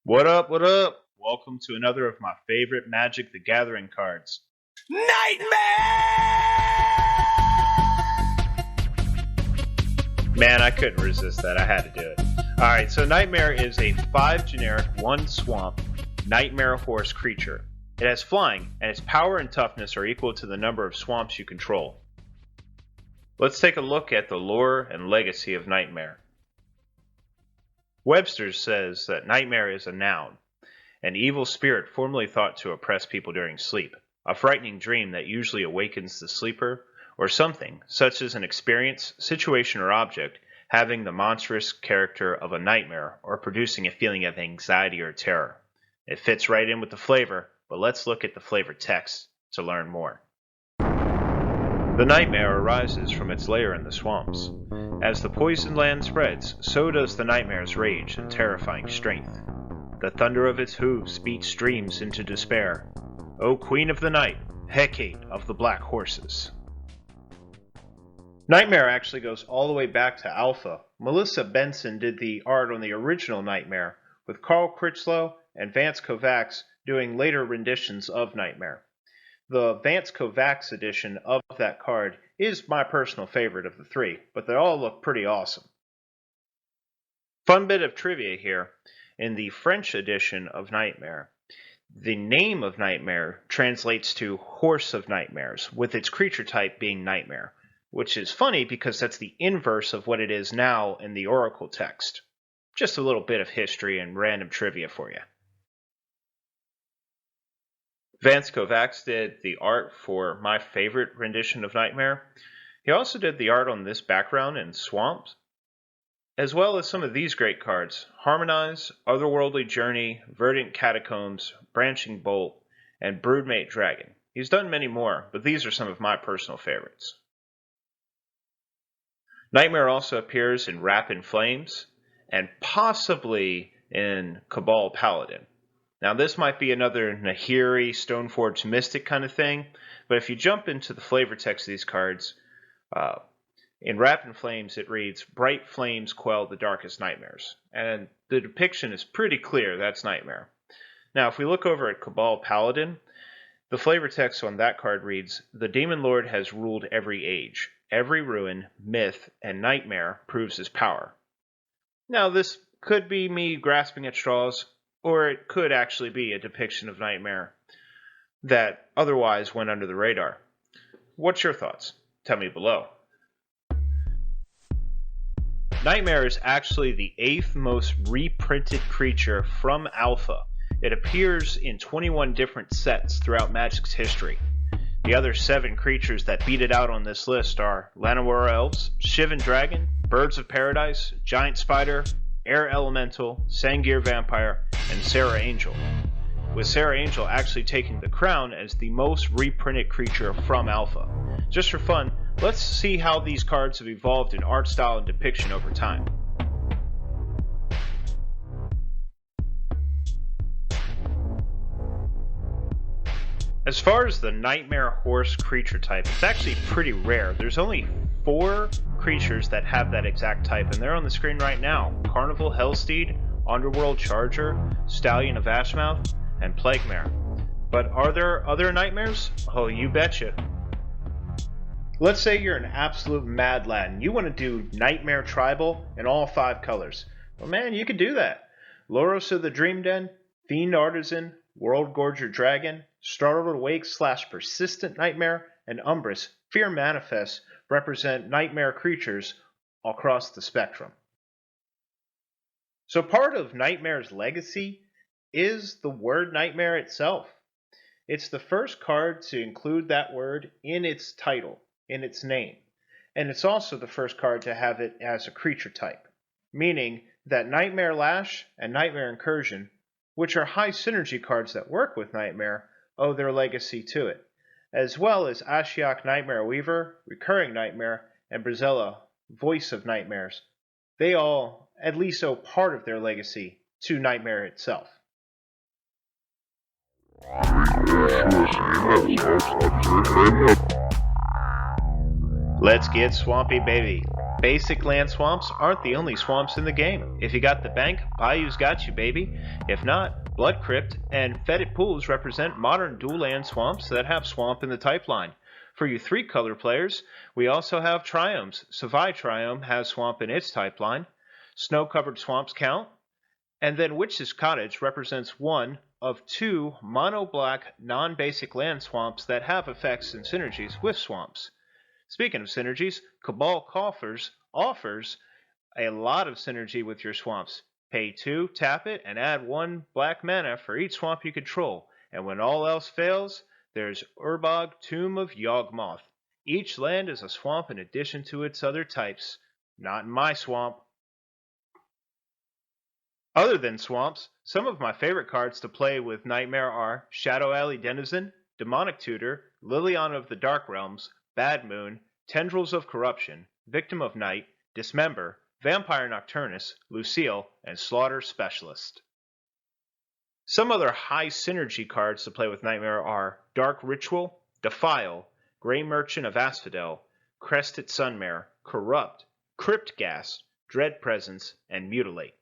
What up, what up? Welcome to another of my favorite Magic the Gathering cards. Nightmare! Man, I couldn't resist that. I had to do it. Alright, so Nightmare is a 5 generic, 1 swamp, Nightmare horse creature. It has flying, and its power and toughness are equal to the number of swamps you control. Let's take a look at the lore and legacy of Nightmare. Webster says that Nightmare is a noun, an evil spirit formerly thought to oppress people during sleep, a frightening dream that usually awakens the sleeper, or something, such as an experience, situation, or object, having the monstrous character of a nightmare or producing a feeling of anxiety or terror. It fits right in with the flavor, but let's look at the flavor text to learn more. The nightmare arises from its lair in the swamps. As the poisoned land spreads, so does the nightmare's rage and terrifying strength. The thunder of its hooves beats streams into despair. O Queen of the Night, Hecate of the Black Horses. Nightmare actually goes all the way back to Alpha. Melissa Benson did the art on the original Nightmare, with Carl Critchlow and Vance Kovacs doing later renditions of Nightmare. The Vance Kovacs edition of that card is my personal favorite of the three, but they all look pretty awesome. Fun bit of trivia here. In the French edition of Nightmare, the name of Nightmare translates to Horse of Nightmares, with its creature type being Nightmare, which is funny because that's the inverse of what it is now in the Oracle text. Just a little bit of history and random trivia for you. Vance Kovacs did the art for my favorite rendition of Nightmare. He also did the art on this background in Swamps, as well as some of these great cards: Harmonize, Otherworldly Journey, Verdant Catacombs, Branching Bolt, and Broodmate Dragon. He's done many more, but these are some of my personal favorites. Nightmare also appears in Wrap in Flames, and possibly in Cabal Paladin. Now this might be another Nahiri, Stoneforge Mystic kind of thing, but if you jump into the flavor text of these cards, in Wrap in Flames it reads, "Bright flames quell the darkest nightmares," and the depiction is pretty clear that's Nightmare. Now if we look over at Cabal Paladin, the flavor text on that card reads, "The Demon Lord has ruled every age. Every ruin, myth, and nightmare proves his power." Now this could be me grasping at straws, or it could actually be a depiction of Nightmare that otherwise went under the radar. What's your thoughts? Tell me below. Nightmare is actually the 8th most reprinted creature from Alpha. It appears in 21 different sets throughout Magic's history. The other 7 creatures that beat it out on this list are Llanowar Elves, Shivan Dragon, Birds of Paradise, Giant Spider, Air Elemental, Sangir Vampire, and Sarah Angel, with Sarah Angel actually taking the crown as the most reprinted creature from Alpha. Just for fun, let's see how these cards have evolved in art style and depiction over time. As far as the Nightmare Horse creature type, it's actually pretty rare. There's only 4 creatures that have that exact type, and they're on the screen right now: Carnival Hellsteed, Underworld Charger, Stallion of Ashmouth, and Plaguemare. But are there other nightmares? Oh, you betcha. Let's say you're an absolute mad lad and you want to do Nightmare Tribal in all 5 colors. Well man, you could do that. Loros of the Dream Den, Fiend Artisan, World Gorger Dragon, Startled Awake / Persistent Nightmare, and Umbris, Fear Manifest, represent nightmare creatures across the spectrum. So part of Nightmare's legacy is the word nightmare itself. It's the first card to include that word in its title, in its name, and it's also the first card to have it as a creature type, meaning that Nightmare Lash and Nightmare Incursion, which are high synergy cards that work with Nightmare, owe their legacy to it, as well as Ashiok Nightmare Weaver, Recurring Nightmare, and Brazella, Voice of Nightmares. They all at least owe part of their legacy to Nightmare itself. Let's get swampy, baby. Basic land swamps aren't the only swamps in the game. If you got the bank, Bayou's got you, baby. If not, Blood Crypt and Fetid Pools represent modern dual land swamps that have swamp in the type line. For you 3-color players, we also have Triomes. Savai Triome has swamp in its type line. Snow-covered swamps count. And then Witch's Cottage represents one of 2 mono-black, non-basic land swamps that have effects and synergies with swamps. Speaking of synergies, Cabal Coffers offers a lot of synergy with your swamps. Pay 2, tap it, and add 1 black mana for each swamp you control. And when all else fails, there's Urbog, Tomb of Yawgmoth. Each land is a swamp in addition to its other types. Not in my swamp. Other than swamps, some of my favorite cards to play with Nightmare are Shadow Alley Denizen, Demonic Tutor, Liliana of the Dark Realms, Bad Moon, Tendrils of Corruption, Victim of Night, Dismember, Vampire Nocturnus, Lucille, and Slaughter Specialist. Some other high synergy cards to play with Nightmare are Dark Ritual, Defile, Grey Merchant of Asphodel, Crested Sunmare, Corrupt, Crypt Gas, Dread Presence, and Mutilate.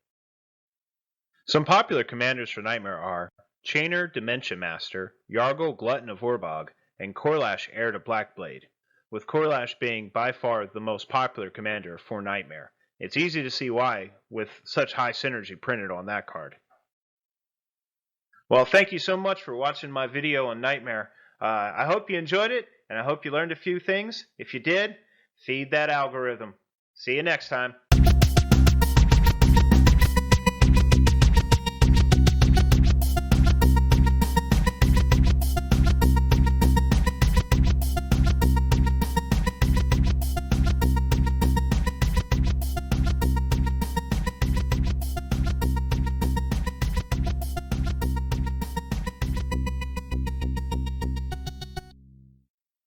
Some popular commanders for Nightmare are Chainer Dementia Master, Yargle Glutton of Urbog, and Korlash Heir to Blackblade, with Korlash being by far the most popular commander for Nightmare. It's easy to see why, with such high synergy printed on that card. Well, thank you so much for watching my video on Nightmare. I hope you enjoyed it, and I hope you learned a few things. If you did, feed that algorithm. See you next time.